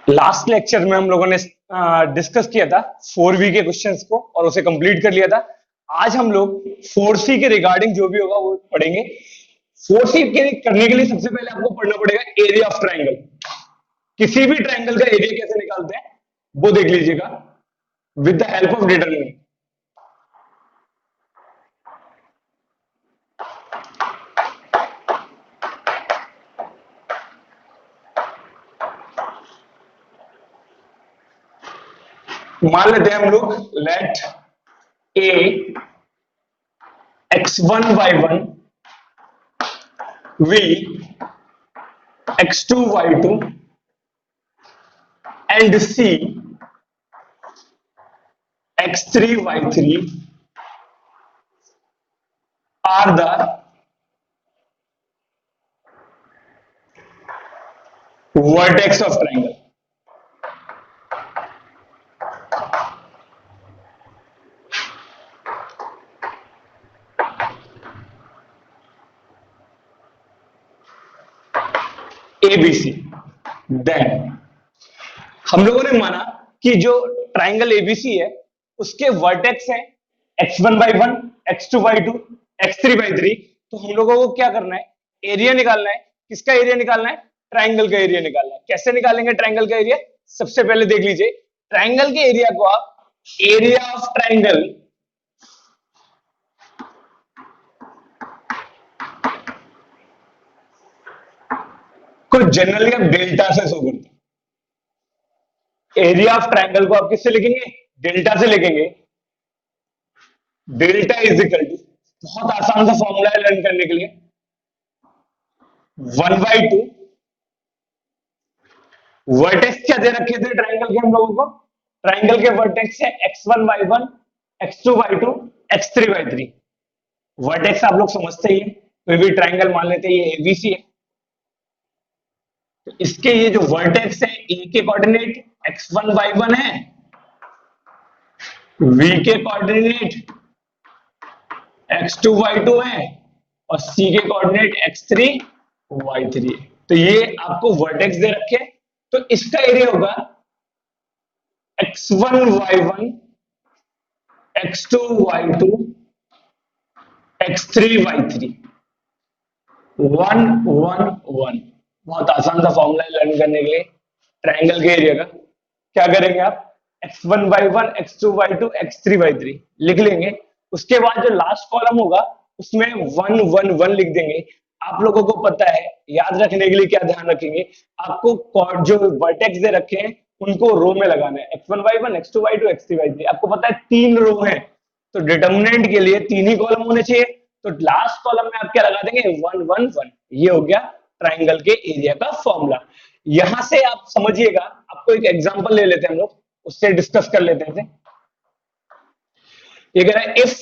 Last lecture में हम लोगों ने डिस्कस किया था 4V के क्वेश्चंस को और उसे कंप्लीट कर लिया था। आज हम लोग 4C के रिगार्डिंग जो भी होगा वो पढ़ेंगे। 4C के करने के लिए सबसे पहले आपको पढ़ना पड़ेगा एरिया ऑफ ट्राइंगल। किसी भी ट्राइंगल का एरिया कैसे निकालते हैं वो देख लीजिएगा with the help of determinant. मान लेते हैं हम लोग late A x1y1 v x2y2 and c x3y3 are the vertex of triangle. ABC। Then हम लोगों ने माना कि जो ट्राइंगल एबीसी है उसके वर्टेक्स हैं x1y1 x2y2 x3y3। तो हम लोगों को क्या करना है, एरिया निकालना है। किसका एरिया निकालना है? ट्राइंगल का एरिया निकालना है। कैसे निकालेंगे ट्राइंगल का एरिया? सबसे पहले देख लीजिए, ट्राइंगल के एरिया को आप एरिया ऑफ ट्राइंगल को जनरली आप डेल्टा से शो करते हैं। एरिया ऑफ ट्राइंगल को आप किससे लिखेंगे? डेल्टा से लिखेंगे। डेल्टा इज इक्वल टू, बहुत आसान सा फॉर्मूला है लर्न करने के लिए, 1/2 वर्टेक्स क्या दे रखे थे ट्राइंगल के हम लोगों को? ट्राइंगल के वर्टेक्स है x1y1 x2y2 x3y3। वर्टेक्स आप लोग समझते ही हैं, कोई भी ट्राइंगल मान लेते हैं ये एबीसी है, तो इसके ये जो वर्टेक्स है ए के कोऑर्डिनेट x1y1 है, v के कोऑर्डिनेट x2y2 है और c के कोऑर्डिनेट x3y3 है। तो ये आपको वर्टेक्स दे रखे, तो इसका एरिया होगा x1y1 x2y2 x3y3 1 1 1। बहुत आसान सा फॉर्मूला है लर्न करने के लिए ट्राइंगल के एरिया का। क्या करेंगे आप? x1y1 x2y2 x3y3 लिख लेंगे। उसके बाद जो लास्ट कॉलम होगा उसमें 1 1 1 लिख देंगे। आप लोगों को पता है, याद रखने के लिए क्या ध्यान रखेंगे, आपको जो वर्टेक्स दे रखे हैं उनको रो में लगाना है, x1y1 x2y2 x3y3। आपको पता है 3 रो हैं, तो डिटरमिनेंट के लिए 3 ही कॉलम होने चाहिए। तो लास्ट कॉलम में आप क्या लगा देंगे? 1 1 1। ये हो गया ट्राइंगल के एरिया का फॉर्मूला। यहां से आप समझिएगा, आपको एक एग्जांपल ले लेते हैं हम लोग, उससे डिस्कस कर लेते हैं। ये कह रहा है इफ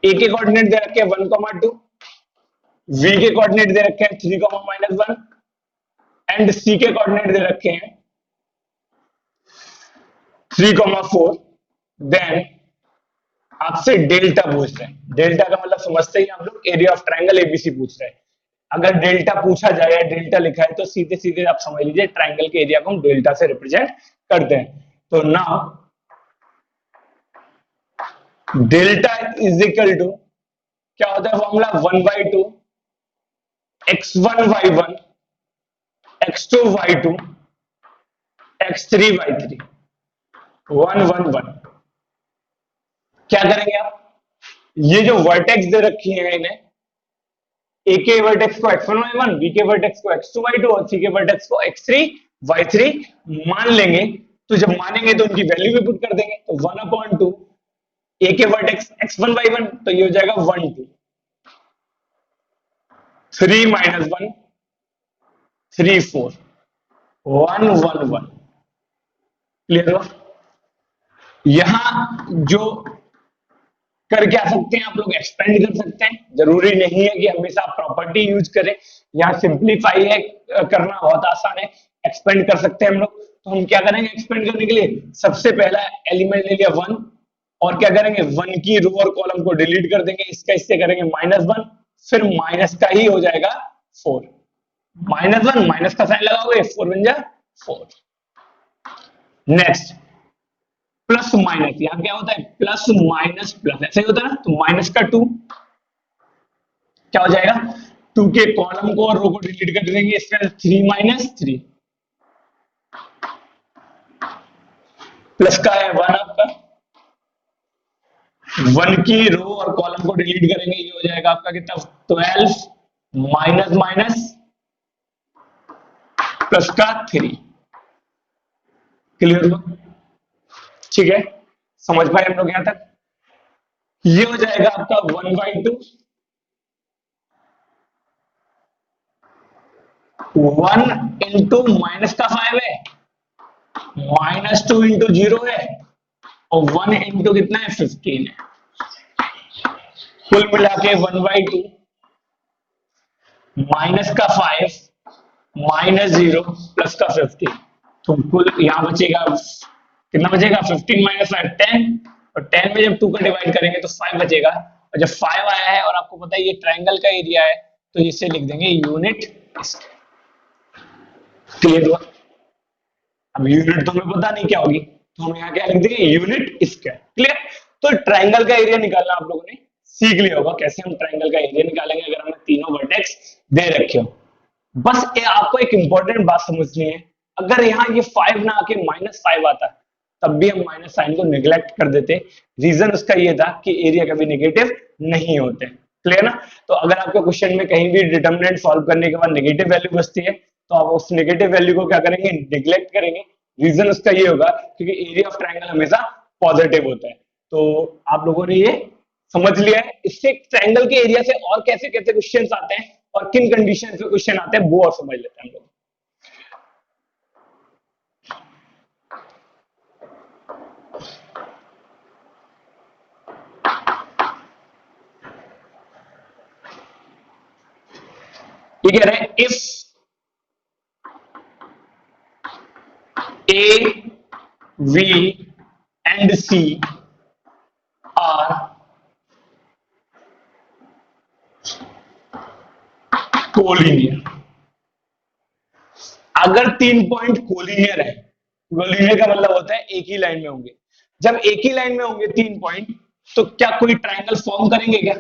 ए के कोऑर्डिनेट दे रखे हैं 1,2, v के कोऑर्डिनेट दे रखे हैं 3,-1 एंड c के कोऑर्डिनेट दे रखे हैं 3,4, देन आपसे डेल्टा पूछ रहे हैं। डेल्टा का मतलब समझते ही हम लोग, एरिया ऑफ ट्राइंगल एबीसी पूछ रहे हैं। अगर डेल्टा पूछा जाए या डेल्टा लिखा है तो सीधे सीधे आप समझ लीजिए ट्राइंगल के एरिया को हम डेल्टा से रिप्रेजेंट करते हैं। तो now delta is equal to क्या होता है फॉर्मूला? 1/2 x1y1 x2y2 x3y3 1 1 1। क्या करेंगे आप? ये जो वर्टेक्स दे रखी है इन्हें, ए के वर्टेक्स को x1y1, बी के वर्टेक्स को x2y2 और सी के वर्टेक्स को x3y3 मान लेंगे। तो जब मानेंगे तो उनकी वैल्यू भी पुट कर देंगे। तो 1/2 ए के वर्टेक्स x1y1, तो ये हो जाएगा 1 2, 3 - 1 3 4 1 1 1। क्लियर हुआ? यहां जो कर क्या सकते हैं आप लोग, एक्सपेंड कर सकते हैं। जरूरी नहीं है कि हमेशा आप प्रॉपर्टी यूज करें, यहाँ सिंप्लीफाई है करना बहुत आसान है, एक्सपेंड कर सकते हैं हम लोग। तो हम क्या करेंगे एक्सपेंड करने के लिए? सबसे पहला एलिमेंट ले लिया 1 और क्या करेंगे? 1 की रो और कॉलम को डिलीट कर देंगे, इसका इससे करेंगे -1, फिर माइनस का ही हो जाएगा 4। -1 माइनस का साइन लगाओगे, 4 बन जाए 4। नेक्स्ट प्लस माइनस, यहाँ क्या होता है प्लस माइनस प्लस, ऐसे ही होता है ना, तो माइनस का 2 क्या हो जाएगा, 2 के कॉलम को और रो को डिलीट कर देंगे, इसका 3 माइनस 3 प्लस का है 1 आपका, 1 की रो और कॉलम को डिलीट करेंगे, ये हो जाएगा आपका कितना 12 माइनस माइनस प्लस का 3। क्लियर हुआ? ठीक है, समझ पाए हम लोग यहां तक? ये हो जाएगा आपका 1/2, 1 इंटू माइनस का 5 है, -2 इंटू 0 है, और 1 इंटू कितना है 15 है। कुल मिला के 1/2 माइनस का 5 -0 प्लस का 15, तो कुल यहां बचेगा कितना बचेगा, 15 माइनस 5 10, और 10 में जब 2 का डिवाइड करेंगे तो 5 बचेगा, और जब 5 आया है और आपको पता है ये ट्रायंगल का एरिया है, तो इसे लिख देंगे यूनिट स्क्वायर। क्लियर हुआ? अब यूनिट तो हमें पता नहीं क्या होगी, तो हम यहाँ क्या लिख देंगे यूनिट स्क्वायर। क्लियर? तो ट्रायंगल का एरिया निकालना आप लोगों ने सीख लिया होगा, कैसे हम ट्रायंगल का एरिया निकालेंगे अगर हमें तीनों वर्टेक्स दे रखे हो। बस आपको एक इंपॉर्टेंट बात समझनी है, अगर यहाँ ये 5 ना आके -5 आता तब भी हम माइनस साइन को निगलेक्ट कर देते, रीजन उसका ये था कि एरिया कभी नेगेटिव नहीं होते। क्लियर ना? तो अगर आपके क्वेश्चन में कहीं भी डिटर्मिनेंट सॉल्व करने के बाद नेगेटिव वैल्यू बचती है, तो आप उस नेगेटिव वैल्यू को क्या करेंगे, निगलेक्ट करेंगे। रीजन उसका ये होगा क्योंकि एरिया ऑफ ट्रायंगल हमेशा पॉजिटिव होता है। तो आप लोगों ने ये समझ लिया है। इससे ट्रायंगल के एरिया से और कैसे कैसे क्वेश्चन आते हैं और किन कंडीशन पे क्वेश्चन आते हैं वो और समझ लेते हैं हम लोग। ये कह रहे हैं if A, V and C are collinear. अगर 3 पॉइंट कोलिनियर है, कोलिनियर का मतलब होता है एक ही लाइन में होंगे। जब एक ही लाइन में होंगे 3 पॉइंट, तो क्या कोई ट्रायंगल फॉर्म करेंगे क्या?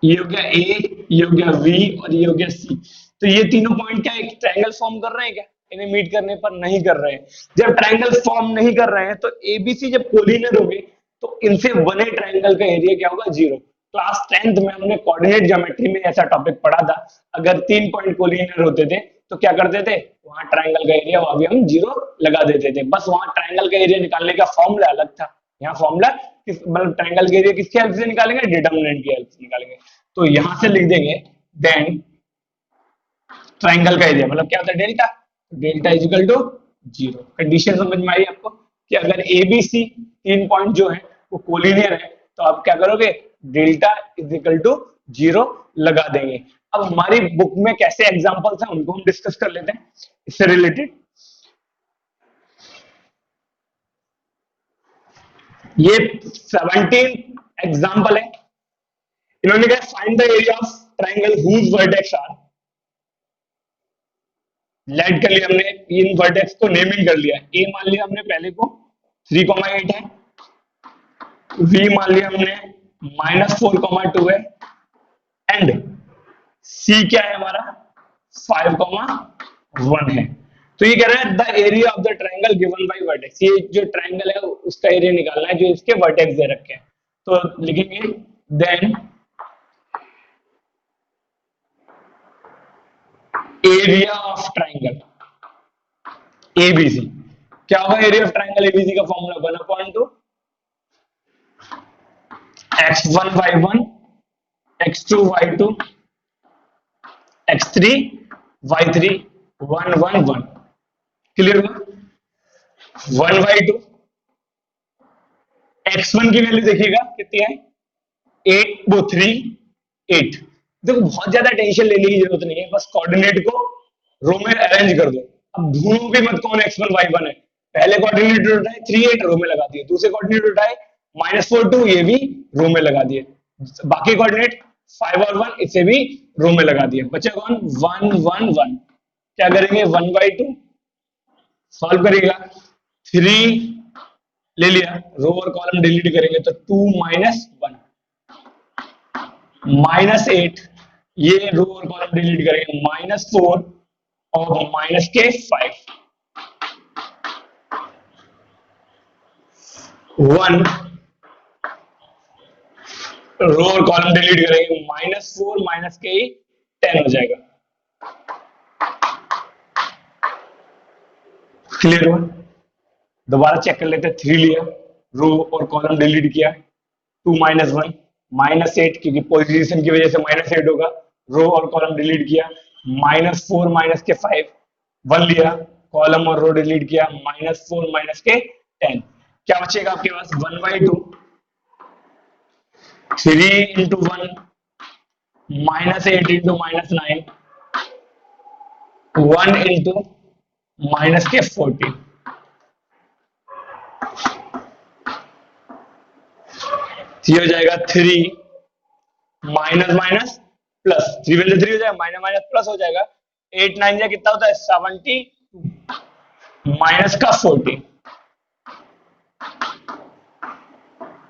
ये हो गया ए, ये हो गया वी और ये हो गया सी। तो ये तीनों पॉइंट क्या एक ट्रायंगल फॉर्म कर रहे हैं क्या? इन्हें मीट करने पर नहीं कर रहे हैं। जब ट्रायंगल फॉर्म नहीं कर रहे हैं तो एबीसी जब कोलिनियर होंगे तो इनसे बने ट्रायंगल का एरिया क्या होगा? 0। क्लास 10th में हमने कोऑर्डिनेट ज्योमेट्री में ऐसा टॉपिक पढ़ा था। अगर 3 पॉइंट कोलिनियर होते थे तो क्या करते थे, वहां ट्रायंगल का एरिया वहां भी हम 0 लगा देते थे। बस वहां ट्रायंगल का एरिया निकालने का फॉर्मूला अलग था। यहाँ फॉर्मूला मतलब ट्रायंगल के एरिया किसकी हेल्प से निकालेंगे? डिटर्मिनेंट की हेल्प से निकालेंगे। तो यहां से लिख देंगे देन ट्रायंगल का एरिया मतलब क्या होता है? Delta. Delta is equal to 0। Condition समझ में आई आपको कि अगर ए बी सी 3 पॉइंट जो है वो कोलिनियर है तो आप क्या करोगे? डेल्टा इज इक्वल टू 0 लगा देंगे। अब हमारी बुक में कैसे एग्जांपल्स हैं उनको हम डिस्कस कर लेते हैं इससे रिलेटेड। ये 17 एग्जांपल है। इन्होंने कहा find the area of triangle whose vertex are, let कर लिया हमने, इन वर्टेक्स को नेमिंग कर लिया। ए मान लिया हमने पहले को 3,8 है, वी मान लिया हमने -4,2 है, एंड सी क्या है हमारा 5,1 है। तो ये कह रहा है the area of the triangle given by vertex, ये जो ट्रायंगल है उसका एरिया निकालना है जो इसके वर्टेक्स दे रखे हैं। तो लिखेंगे then area of triangle ABC क्या होगा? एरिया ऑफ ट्रायंगल एबीसी का formula 1/2 x1y1 x2y2 x3 y3 1 1 1। Clear हुआ? 1/2 x1 की वैल्यू देखिएगा कितनी है 8 वो 3 8। देखो बहुत ज्यादा टेंशन लेने की जरूरत नहीं है, बस कोऑर्डिनेट को रो में अरेंज कर दो। अब ढूंढो भी मत कौन x1 y1 है। पहले कोऑर्डिनेट उठाए 3 8 रो में लगा दिए, दूसरे कोऑर्डिनेट उठाए -4 2 ये भी रो में लगा दिए, बाकी कोऑर्डिनेट 5 और 1 इसे भी रो में लगा दिया, बचा कौन 1 1 1। क्या करेंगे 1/2 सॉल्व करेगा, 3 ले लिया, रो और कॉलम डिलीट करेंगे तो 2 -1 -8, ये रो और कॉलम डिलीट करेंगे -4 और माइनस के 5 1, रो और कॉलम डिलीट करेंगे -4 माइनस के 10 हो जाएगा। क्लियर हुआ? दोबारा चेक कर लेते हैं, 3 लिया, रो और कॉलम डिलीट किया, 2 -1 -8, क्योंकि पोजीशन की वजह से -8 होगा, रो और कॉलम डिलीट किया, -4 माइनस के 5, 1 लिया, कॉलम और रो डिलीट किया, -4 माइनस के 10, क्या बचेगा आपके पास 1/2, 3 इंटू 1 -8 इंटू -9, 1 इंटू माइनस के 14, ये हो जाएगा 3 माइनस माइनस प्लस, 3 वैल्यू 3 हो जाएगा, माइनस माइनस प्लस हो जाएगा, 8 9 जा कितना होता है 70 माइनस का 40,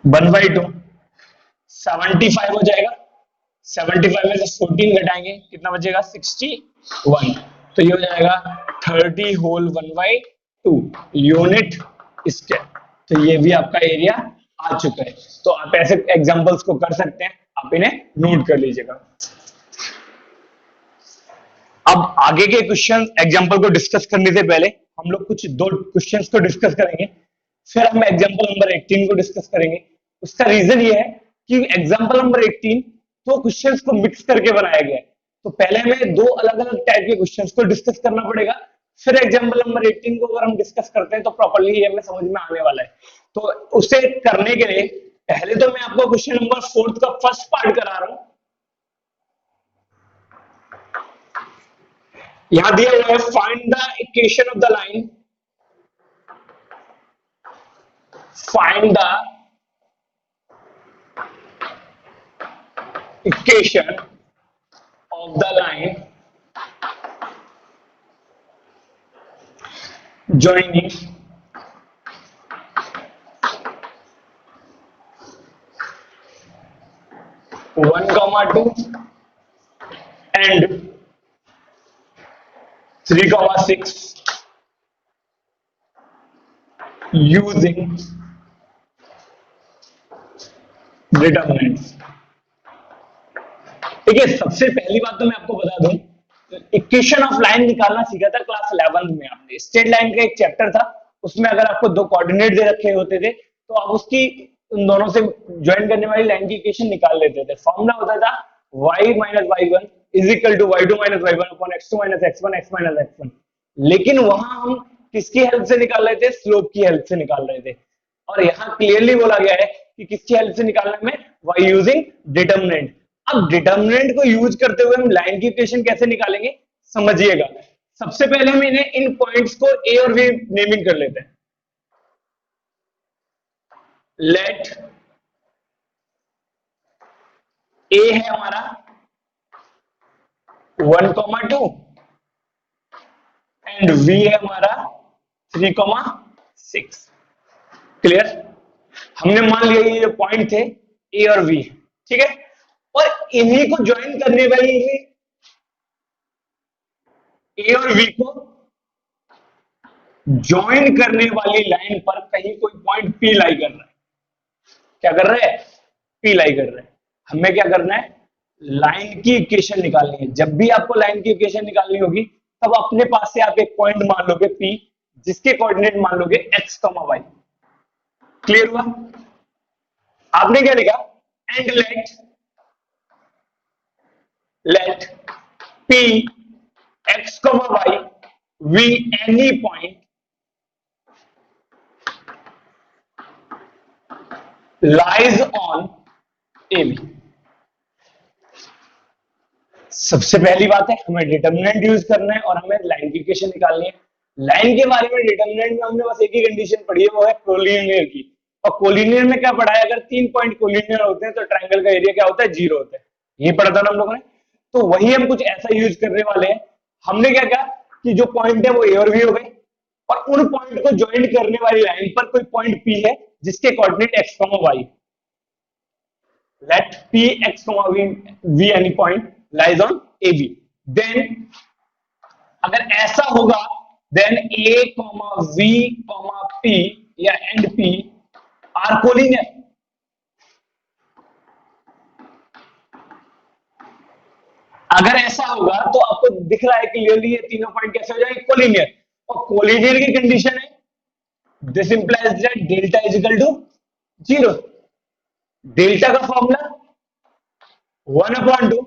1/2 75 हो जाएगा, 75 में से 14 घटाएंगे कितना बचेगा 61, तो ये हो जाएगा 30 होल 1/2 यूनिट स्क्वायर। तो ये भी आपका एरिया आ चुका है। तो आप ऐसे एग्जांपल्स को कर सकते हैं, आप इन्हें नोट कर लीजिएगा। अब आगे के क्वेश्चन एग्जांपल को डिस्कस करने से पहले हम लोग कुछ 2 क्वेश्चंस को डिस्कस करेंगे, फिर हम एग्जांपल नंबर 18 को डिस्कस करेंगे। उसका रीजन ये है कि एग्जांपल नंबर 18 तो क्वेश्चंस को मिक्स करके बनाया गया है, तो पहले हमें 2 अलग अलग टाइप के क्वेश्चंस को डिस्कस करना पड़ेगा, फिर एग्जांपल नंबर 18 को अगर हम डिस्कस करते हैं तो प्रॉपर्ली ये हमें समझ में आने वाला है। तो उसे करने के लिए पहले तो मैं आपको क्वेश्चन नंबर 4 का फर्स्ट पार्ट करा रहा हूं। यहां दिया हुआ है find the equation of the line, find the equation of the line joining 1, 2 and 3, 6 using determinants। ठीक है, सबसे पहली बात तो मैं आपको बता दूं, इक्वेशन ऑफ लाइन निकालना सीखा था क्लास 11 में आपने, स्ट्रेट लाइन का एक चैप्टर था, उसमें अगर आपको 2 कोऑर्डिनेट दे रखे होते थे तो आप उसकी उन दोनों से ज्वाइन करने वाली लाइन की इक्वेशन निकाल लेते थे। फॉर्मूला होता था y minus y1 is equal to y2 minus y1 upon x2 minus x1 x minus x1, लेकिन वहां हम किसकी हेल्प से निकाल रहे थे, स्लोप की हेल्प से निकाल रहे थे, और यहाँ क्लियरली बोला गया है कि किसकी हेल्प से निकालने में, y यूजिंग डिटरमिनेंट। अब डिटरमिनेंट को यूज करते हुए हम लाइन की इक्वेशन कैसे निकालेंगे समझिएगा। सबसे पहले हम इन्हें इन पॉइंट्स को ए और बी नेमिंग कर लेते हैं। लेट ए है हमारा 1, 2 एंड v है हमारा 3, 6। क्लियर? हमने मान लिया ये पॉइंट थे ए और v, ठीक है, और इन्हीं को ज्वाइन करने वाली ए और v को ज्वाइन करने वाली लाइन पर कहीं कोई पॉइंट p लाई कर रहा है। क्या कर रहा है? p लाई कर रहा है। हमें क्या करना है, लाइन की इक्वेशन निकालनी है। जब भी आपको लाइन की इक्वेशन निकालनी होगी तब अपने पास से आप एक पॉइंट मान लोगे p, जिसके कोऑर्डिनेट मान लोगे x, y। क्लियर हुआ? आपने क्या लिखा, and let p x, y v any point lies on AB। सबसे पहली बात है हमें डिटरमिनेंट यूज करना है और हमें लाइन की इक्वेशन निकालनी है। लाइन के बारे में डिटरमिनेंट में हमने बस एक ही कंडीशन पढ़ी है, वो है कोलिनियर की। और कोलिनियर में क्या पढ़ा है, अगर 3 पॉइंट कोलिनियर होते हैं तो ट्रायंगल का एरिया क्या होता है, 0 होता है। ये पढ़ा था ना हम लोगों ने। तो वही हम कुछ ऐसा यूज करने वाले हैं। हमने क्या कहा कि जो पॉइंट है वो ए और बी हो गए, और उन पॉइंट को ज्वाइन करने वाली लाइन पर कोई पॉइंट पी है जिसके coordinate X comma Y, let P x comma V any point lies on A B. Then अगर ऐसा होगा then A comma V comma P या एंड पी आर कोलिनियर। अगर ऐसा होगा तो आपको दिख रहा है क्लियरली ये तीनों पॉइंट कैसे हो जाएंगे कोलिनियर, और कोलिनियर की कंडीशन है this implies that delta is equal to 0। Delta का formula 1/2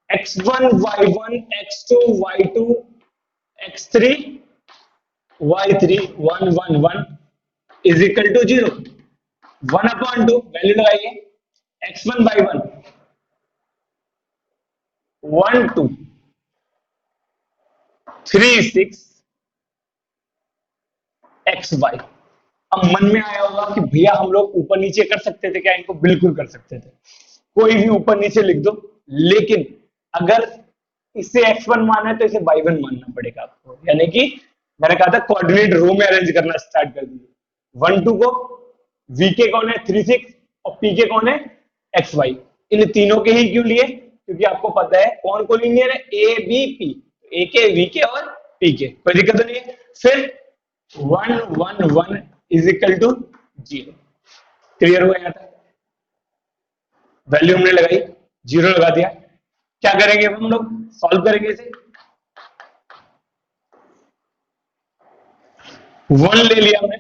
x1 y1 x2 y2 x3 y3 1 1 1 is equal to 0। 1/2 value लगाइए x1 y1 1 2 3 6 एक्स वाई। अब मन में आया होगा कि भैया हम लोग ऊपर नीचे कर सकते थे क्या? इनको बिल्कुल कर सकते थे, कोई भी ऊपर नीचे लिख दो, लेकिन अगर इसे x1 मानना है तो इसे y1 मानना पड़ेगा आपको। यानी कि मैंने कहा था कोऑर्डिनेट रो में अरेंज करना स्टार्ट कर दीजिए। 1 2 को v के कौन है 3 6 और p के कौन है x y। इन तीनों के ही क्यों लिए? क्योंकि आपको पता है कौन कोलिनियर है ए बी पी, ए के वी के और पी के, कोई दिक्कत तो नहीं है। फिर 1 1 1 इज इक्वल टू 0। क्लियर हुआ? यहां तक वैल्यू हमने लगाई, 0 लगा दिया। क्या करेंगे अब हम लोग? सॉल्व करेंगे इसे। 1 ले लिया हमने,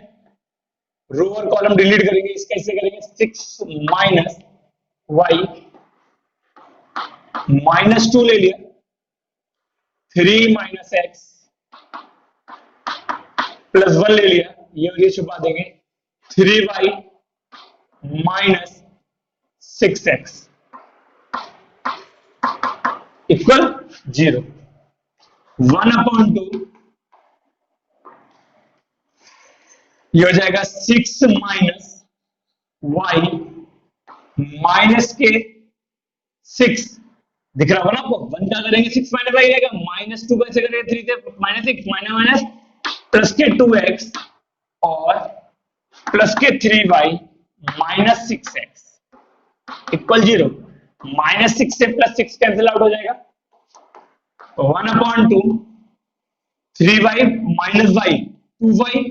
रो और कॉलम डिलीट करेंगे, इसका इससे करेंगे 6 माइनस वाई माइनस 2 ले लिया, 3 माइनस एक्स प्लस 1 ले लिया, ये और ये छुपा देंगे, 3y माइनस 6x इक्वल 0। 1/2 ये हो जाएगा 6 माइनस y माइनस के 6 दिख रहा होगा ना आपको। 1 क्या करेंगे 6 माइनस y रहेगा, माइनस 2 कैसे करेंगे 3 से माइनस 6 माइनस माइनस प्लस के 2x और प्लस के 3y minus 6x equal 0। Minus 6 से प्लस 6 कैंसिल आउट हो जाएगा, 1/2 3y minus y 2y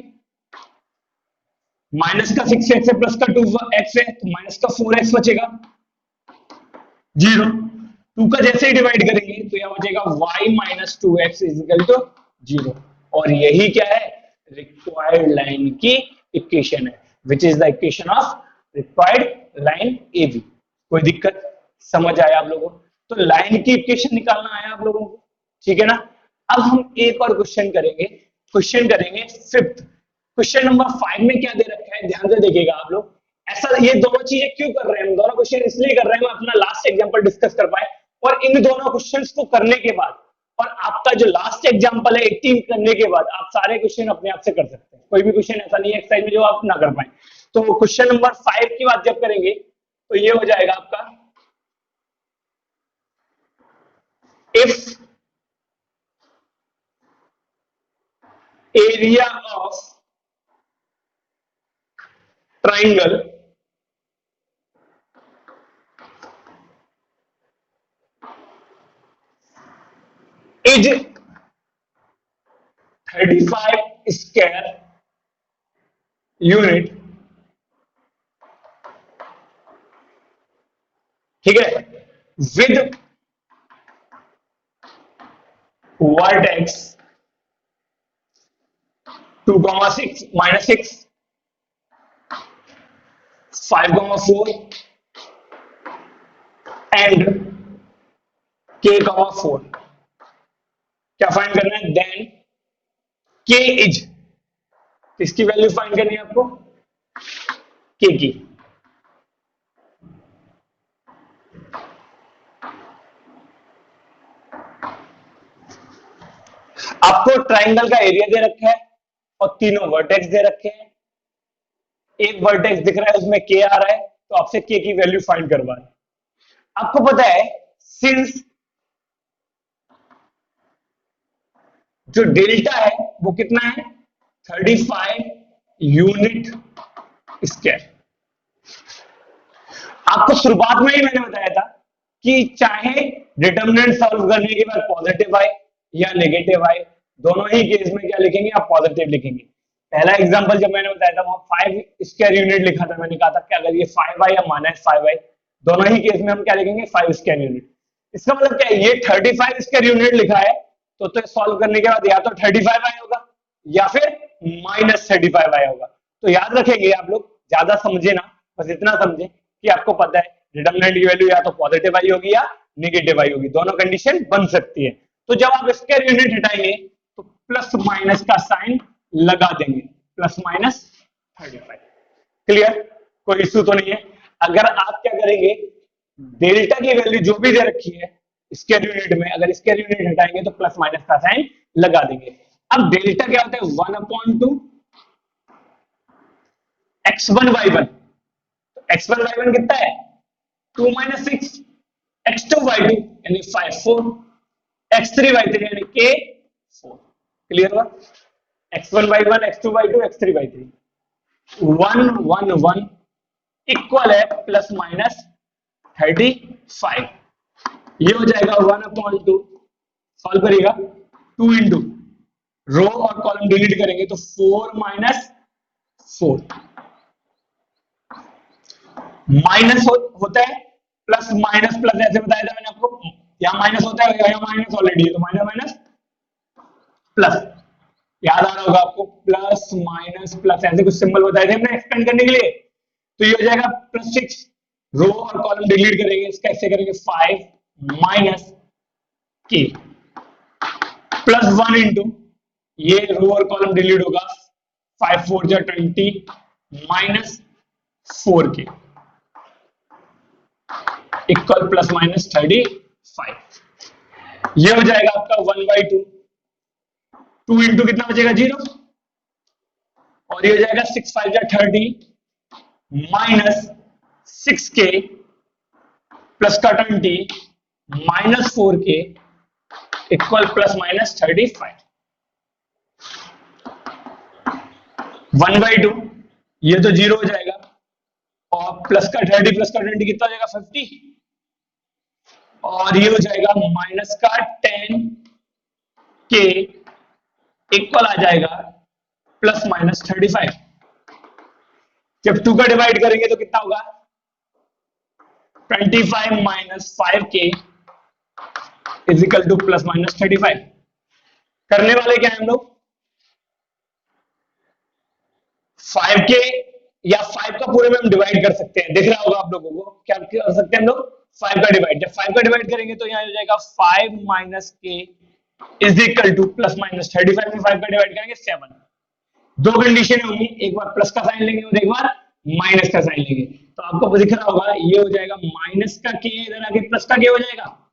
minus का 6x है प्लस का 2x है तो माइनस का 4x बचेगा 0। 2 का जैसे ही डिवाइड करेंगे तो यह बचेगा y minus 2x is equal to 0। और यही क्या है? रिक्वायर्ड लाइन की इक्वेशन है, which is the equation of required line AB। कोई दिक्कत? समझ आया आप लोगों को? तो लाइन की इक्वेशन निकालना आया आप लोगों को, ठीक है ना। अब हम एक और क्वेश्चन करेंगे, क्वेश्चन करेंगे 5th। क्वेश्चन नंबर 5 में क्या दे रखा है ध्यान से देखिएगा आप लोग। ऐसा ये दोनों चीजें क्यों कर रहे हैं हम? दोनों क्वेश्चन इसलिए कर रहे हैं हम अपना लास्ट एग्जांपल डिस्कस कर पाए, और इन दोनों क्वेश्चंस को करने के बाद और आपका जो लास्ट एग्जांपल है 18 करने के बाद आप सारे क्वेश्चन अपने आप से कर सकते हैं। कोई भी क्वेश्चन ऐसा नहीं है एक्सरसाइज में जो आप ना कर पाए। तो क्वेश्चन नंबर 5 की बात जब करेंगे तो ये हो जाएगा आपका, if area of triangle is 35 square unit, ठीक है, with vertex 2,6 minus 6 5,4 and k,4। क्या फाइंड करना है? देन k इज, किसकी वैल्यू फाइंड करनी है आपको? k की। आपको ट्राइंगल का एरिया दे रखा है और तीनों वर्टेक्स दे रखे हैं। एक वर्टेक्स दिख रहा है उसमें k आ रहा है तो आपसे k की वैल्यू फाइंड करवा है। आपको पता है सिंस जो डेल्टा है वो कितना है 35 यूनिट स्क्वायर। आपको शुरुआत में ही मैंने बताया था कि चाहे डिटर्मिनेंट सॉल्व करने के बाद पॉजिटिव आए या नेगेटिव आए, दोनों ही केस में क्या लिखेंगे आप पॉजिटिव लिखेंगे। पहला एग्जांपल जब मैंने बताया था वहां 5 स्क्वायर यूनिट लिखा था, मैंने कहा था कि अगर ये 5 आए या -5 आए, दोनों ही केस में हम क्या लिखेंगे 5 स्क्वायर यूनिट। इसका मतलब क्या है, ये 35 स्क्वायर यूनिट लिखा है तो सॉल्व करने के बाद या तो 35 आया होगा या फिर -35 आया होगा। तो याद रखेंगे आप लोग, ज्यादा समझे ना, बस इतना समझे कि आपको पता है डिटरमिनेंट की वैल्यू या तो पॉजिटिव आई होगी या नेगेटिव आई होगी, दोनों कंडीशन बन सकती है। तो जब आप स्क्वायर यूनिट हटाएंगे तो प्लस माइनस का साइन लगा देंगे, +-35। क्लियर, कोई इश्यू तो नहीं है। अगर आप क्या करेंगे, डेल्टा की वैल्यू जो भी दे रखी है स्क्वायर यूनिट में, अगर स्क्वायर यूनिट हटाएंगे तो प्लस माइनस का साइन लगा देंगे। अब डेल्टा क्या होता है 1/2 x1y1। x1y1 कितना है 2 - 6, x2y2 यानी 5 4, x3y3 यानी k 4। क्लियर हुआ, x1y1 x2y2 x3y3 1 1 1 इक्वल है +-35। ये हो जाएगा 1/2, सॉल्व करिएगा 2 इंटू रो और कॉलम डिलीट करेंगे तो 4 - 4 माइनस होता है प्लस माइनस प्लस, ऐसे बताया था मैंने आपको, यहां माइनस होता है, यहां माइनस ऑलरेडी है तो माइनस माइनस प्लस, याद आ रहा होगा आपको, प्लस माइनस प्लस ऐसे कुछ सिंबल बताए थे हमने एक्सपेंड करने के लिए। तो ये हो जाएगा +6, रो और कॉलम डिलीट करेंगे, इसका ऐसे करेंगे 5 - k +1 इंटू ये रो और कॉलम डिलीट होगा 5 4 जा 20 -4k इक्वल +-35। ये हो जाएगा आपका 1/2, 2 इंटू कितना बचेगा 0, और ये हो जाएगा 6 5 जा 30 -6k प्लस का 20 -4k इक्वल +-35। 1/2 ये तो 0 हो जाएगा, और प्लस का 30 प्लस का 20 कितना हो जाएगा 50, और ये हो जाएगा माइनस का 10k इक्वल आ जाएगा +-35। जब 2 का डिवाइड करेंगे तो कितना होगा 25 - 5k इज इक्वल टू +-35। करने वाले क्या है हम लोग 5k या 5 का पूरे में हम डिवाइड कर सकते हैं, दिख रहा होगा आप लोगों को, क्या कर सकते हैं हम लोग 5 का डिवाइड, जब 5 का डिवाइड करेंगे तो यहाँ हो जाएगा 5 - k इज इक्वल टू +-35 में 5 का डिवाइड करेंगे 7। दो कंडीशन होंगी, एक बार प्लस का साइन लेंगे और एक बार माइनस का साइन लेंगे। तो आपको दिख रहा होगा ये हो जाएगा माइनस का k इधर आके प्लस का k हो जाएगा,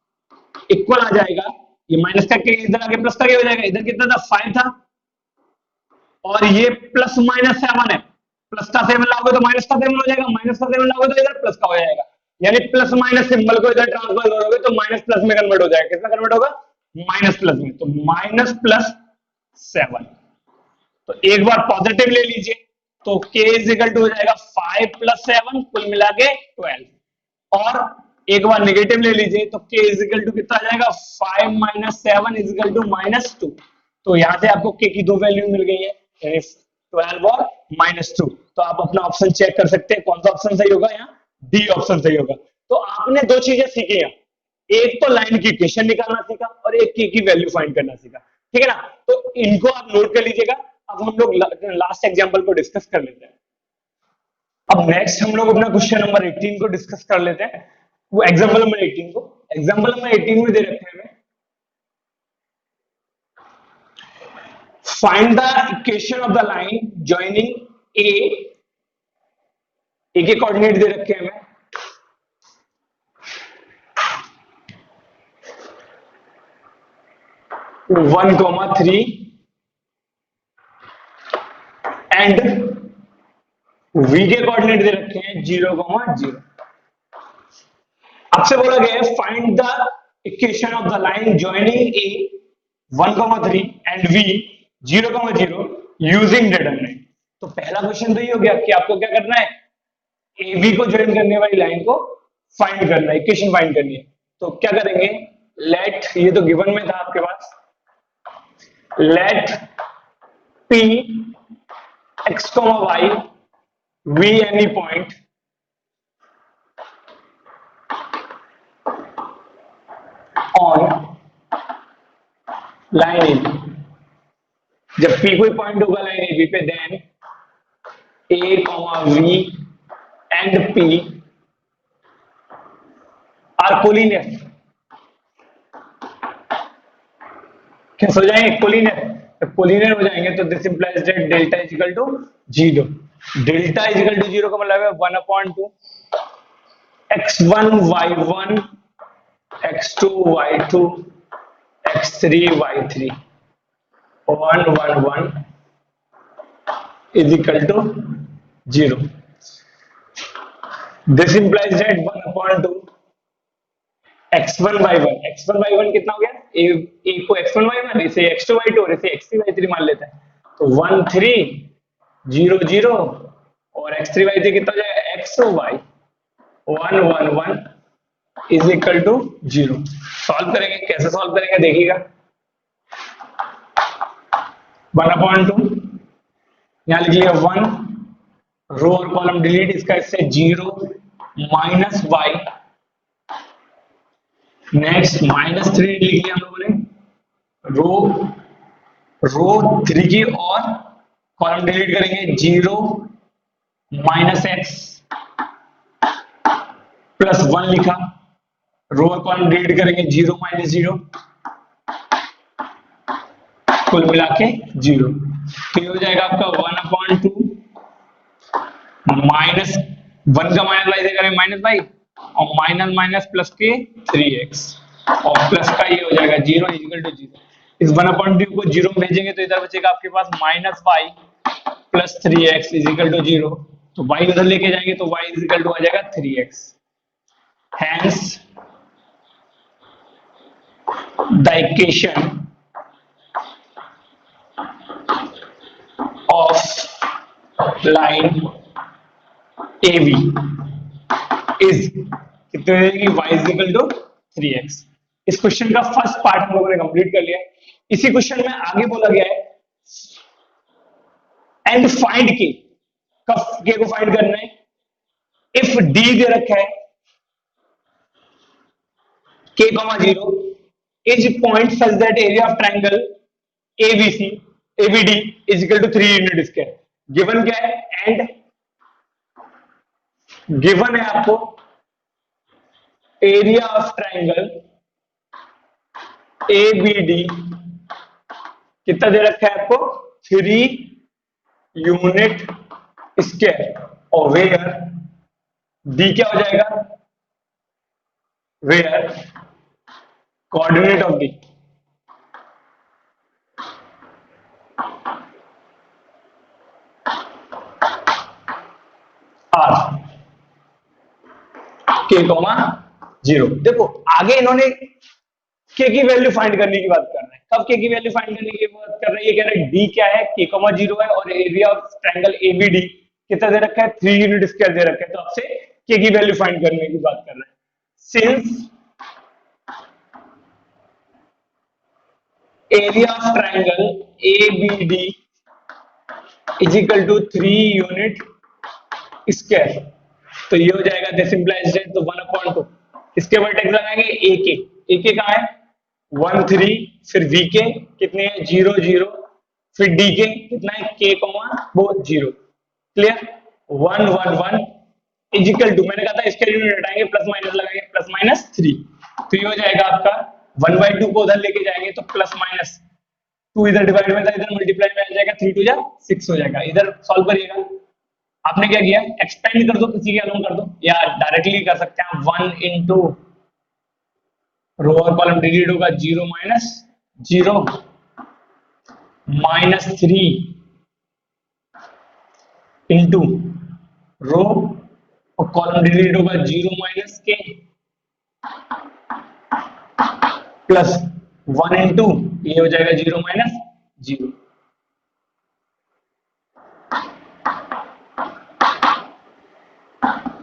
इक्वल आ जाएगा, ये माइनस का k इधर आके प्लस का k हो जाएगा, इधर कितना था 5 था, और ये +-7 है, प्लस का 7 लाओगे तो माइनस का 7 हो जाएगा, माइनस का 7 लाओगे तो इधर प्लस का हो जाएगा, यानी प्लस माइनस सिंबल को इधर ट्रांसफर करोगे तो माइनस प्लस में कन्वर्ट हो जाएगा, कितना कन्वर्ट होगा माइनस प्लस में, तो -+7। तो एक बार पॉजिटिव ले लीजिए तो k इज इक्वल टू हो जाएगा 5 + 7 कुल मिला के 12, और एक बार नेगेटिव ले लीजिए तो k इज इक्वल टू कितना आ जाएगा 5 - 7 इज इक्वल टू -2। तो यहां से आपको k की दो वैल्यू मिल गई है, यानी 12 और -2। तो आप अपना ऑप्शन चेक कर सकते हैं कौन सा ऑप्शन सही होगा, यहाँ डी ऑप्शन सही होगा। तो आपने दो चीजें सीखी हैं, एक तो लाइन की इक्वेशन निकालना सीखा और एक k की वैल्यू फाइंड करना सीखा, ठीक है ना। तो इनको आप नोट कर लीजिएगा। अब हम लोग लास्ट एग्जांपल को डिस्कस कर लेते हैं। अब नेक्स्ट हम लोग अपना क्वेश्चन नंबर 18 को डिस्कस कर लेते हैं, वो एग्जांपल नंबर 18 को। एग्जांपल नंबर 18 में दे रखे हैं हमें find the equation of the line joining A के कोऑर्डिनेट दे रखे हैं हमें 1,3 एंड v के कोऑर्डिनेट दे रखे हैं 0,0। आपसे बोला गया है find the equation of the line joining A 1,3 and B 0,0 using determinant. तो पहला क्वेश्चन तो ये हो गया कि आपको क्या करना है, ए बी को ज्वाइन करने वाली लाइन को फाइंड करना है, इक्वेशन फाइंड करनी है। तो क्या करेंगे, लेट, ये तो गिवन में था आपके पास, let P x comma y be any point on line A B. जब पी कोई पॉइंट होगा लाइन ए बी पे, then A comma B and P are collinear. कैसे हो जाएंगे, कोलिनियर। जब कोलिनियर हो जाएंगे तो this implies that delta is equal to 0। Delta is equal to 0 का मतलब है 1/2 x1 y1 x2 y2 x3 y3 1 1 1 is equal to 0. This implies that 1/2 x1 y1 कितना हो गया, a को x1 y1, इसे x2 y2 और इसे x3 y3 मान लेते हैं, तो 1 3 0 0 और x3 y3 कितना हो जाएगा, x y 1 1 1 is equal to 0। Solve करेंगे, कैसे सॉल्व करेंगे देखिएगा। 1/2 यहां लिख लिया 1, रो और कॉलम डिलीट, इसका इससे 0 माइनस y, नेक्स्ट -3 लिख लिया हम लोगों ने, रो 3 की और कॉलम डिलीट करेंगे 0 माइनस x प्लस 1 लिखा, रो और कॉलम डिलीट करेंगे 0 माइनस 0, कुल मिला के 0। तो ये हो जाएगा आपका 1/2 माइनस 1 का माइनस वाई से करें माइनस वाई, और माइनस माइनस प्लस के 3x, और प्लस का ये हो जाएगा 0 इक्वल टू 0। इस 1/2 को 0 में भेजेंगे तो इधर बचेगा आपके पास minus y plus 3x is equal to 0। तो y उधर लेके जाएंगे तो y इज इक्वल टू आ जाएगा 3x। Hence the equation of line AB is कितने हो जाएगी, y is equal to 3x। इस क्वेश्चन का फर्स्ट पार्ट हम लोगों ने कंप्लीट कर लिया है। इसी क्वेश्चन में आगे बोला गया है एंड फाइंड के, कब के को फाइंड करना है, इफ d दे रखा है k, 0 is point such that area of triangle ABC ABD is equal to 3 unit square. Given क्या है, एंड गिवन है आपको एरिया ऑफ ट्रायंगल ABD कितना दे रखा है आपको, 3 यूनिट स्क्वायर, और वेयर D क्या हो जाएगा, where coordinate of D R k, 0। देखो आगे इन्होंने k की वैल्यू फाइंड करने की बात कर रहे हैं, कब k की वैल्यू फाइंड करने की बात कर रहे हैं, ये कह रहे हैं d क्या है, k, 0 है, और एरिया ऑफ ट्रायंगल ABD कितना दे रखा है, 3 यूनिट स्क्वायर दे रखा है, तो आपसे k की वैल्यू फाइंड करने की बात कर रहे हैं। Since area of triangle ABD is equal to 3 unit square, तो ये हो जाएगा दिस इंप्लाइज दैट, तो 1/2 इसके वर्टेक्स लगाएंगे AK कहां है, 1 3, फिर VK कितने हैं 0 0, फिर DK कितना है k, 0। Clear, 1 1 1 is equal to, मैंने कहा था इसके यूनिट हटाएंगे प्लस माइनस लगाएंगे, प्लस माइनस 3, तो ये हो जाएगा आपका 1/2 को उधर लेके जाएंगे तो प्लस माइनस 2 इधर डिवाइड में था, इधर मल्टीप्लाई में आ जाएगा, 3 2 जा 6 हो जाएगा। इधर सॉल्व करिएगा, आपने क्या किया, एक्सपेंड कर दो, किसी के अलोन कर दो, या डायरेक्टली कर सकते हैं 1 इंटू रो और कॉलम डिलीट होगा 0 माइनस 0 माइनस 3 इंटू रो और कॉलम डिलीट होगा 0 माइनस के प्लस 1 into ये हो जाएगा 0 माइनस 0।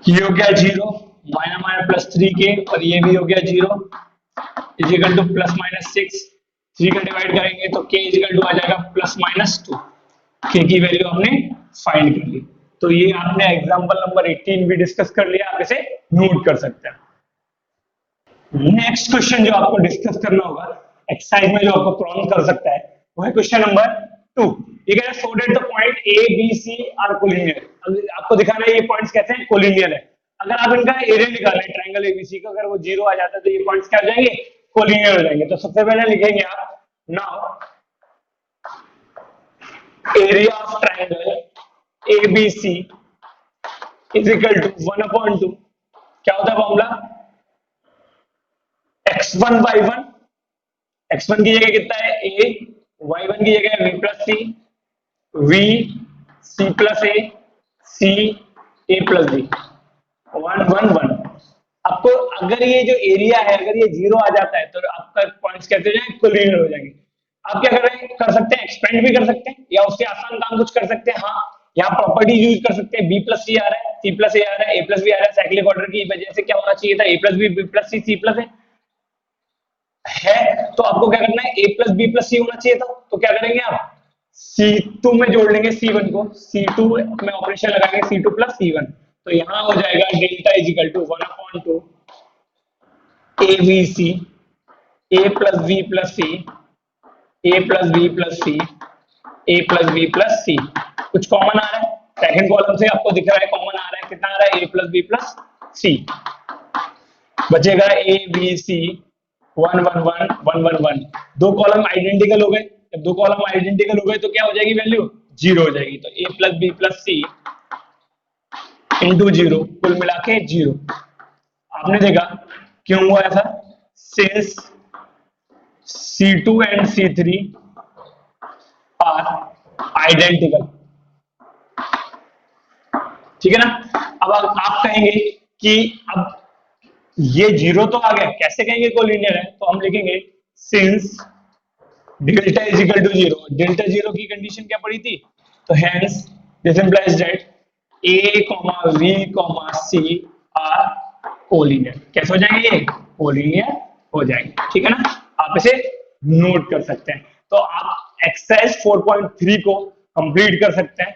ये हो गया 0 माइनस माइनस प्लस 3k और ये भी हो गया 0 इजिकल टू प्लस माइनस 6। 3 का डिवाइड करेंगे तो k इजिकल टू आ जाएगा प्लस माइनस 2। k की वैल्यू हमने फाइंड कर ली। तो ये आपने एग्जांपल नंबर 18 भी डिस्कस कर लिया, आप इसे नोट कर सकते हैं। नेक्स्ट क्वेश्चन जो आपको डिस्कस करना होगा एक्सरसाइज में, जो आपको प्रॉब्लम कर सकता है, वो है क्वेश्चन नंबर 2। ये कह रहा है so that the point A B C are collinear. आपको दिखाना है ये पॉइंट्स कैसे हैं, कोलिनियर है। अगर आप इनका एरिया निकालें ट्रायंगल एबीसी का, अगर वो 0 आ जाता है तो ये पॉइंट्स क्या हो जाएंगे, कोलिनियर हो जाएंगे। तो सबसे पहले लिखेंगे आप now area of triangle ABC is equal to 1/2। क्या होता है फॉर्मूला, x1 y1, x1 की जगह कितना है a, y1 की जगह v plus C, v c plus a, c a plus b, 1 1 1। आपको अगर ये जो एरिया है अगर ये 0 आ जाता है तो आपका पॉइंट्स कैसे हो जाएंगे, कोलिनियर हो जाएंगे। आप क्या कर सकते हैं, एक्सपेंड भी कर सकते हैं या उससे आसान काम कुछ कर सकते हैं। हाँ, यहाँ प्रॉपर्टी यूज कर सकते हैं, b प्लस सी आ रहा है, c प्लस a आ रहा है, a प्लस b आ रहा है, साइक्लिक ऑर्डर की वजह से क्या होना चाहिए था, a plus b plus C c plus a है। तो आपको क्या करना है, a plus B plus C होना चाहिए था। तो क्या करेंगे आप C2 में जोड़ लेंगे C1 को, C2 में ऑपरेशन लगाएंगे C2 प्लस C1। तो यहां हो जाएगा delta is equal to 1/2 A B C, A plus B plus C, A plus B plus C, A plus B plus C. कुछ कॉमन आ रहा है, सेकंड कॉलम से आपको दिख रहा है कॉमन आ रहा है, कितना आ रहा है, ए प्लस बी प्लस सी। बचेगा ए बी सी 1 1 1 1 1 1। दो कॉलम आइडेंटिकल हो गए, जब दो कॉलम आइडेंटिकल हो गए तो क्या हो जाएगी वैल्यू, 0 हो जाएगी। तो a plus B plus C into 0, कुल मिला के 0। आपने देखा क्यों हुआ ऐसा, since C2 and C3 are identical. ठीक है ना। अब आप कहेंगे कि अब ये 0 तो आ गया, कैसे कहेंगे कोलिनियर है, तो हम लिखेंगे since delta is equal to 0। Delta 0 की कंडीशन क्या पड़ी थी, तो hence this implies that a, v, c are collinear. कैसे हो जाएंगे, ये कोलिनियर हो जाएंगे। ठीक है ना, आप इसे नोट कर सकते हैं। तो आप एक्सरसाइज 4.3 को कंप्लीट कर सकते हैं।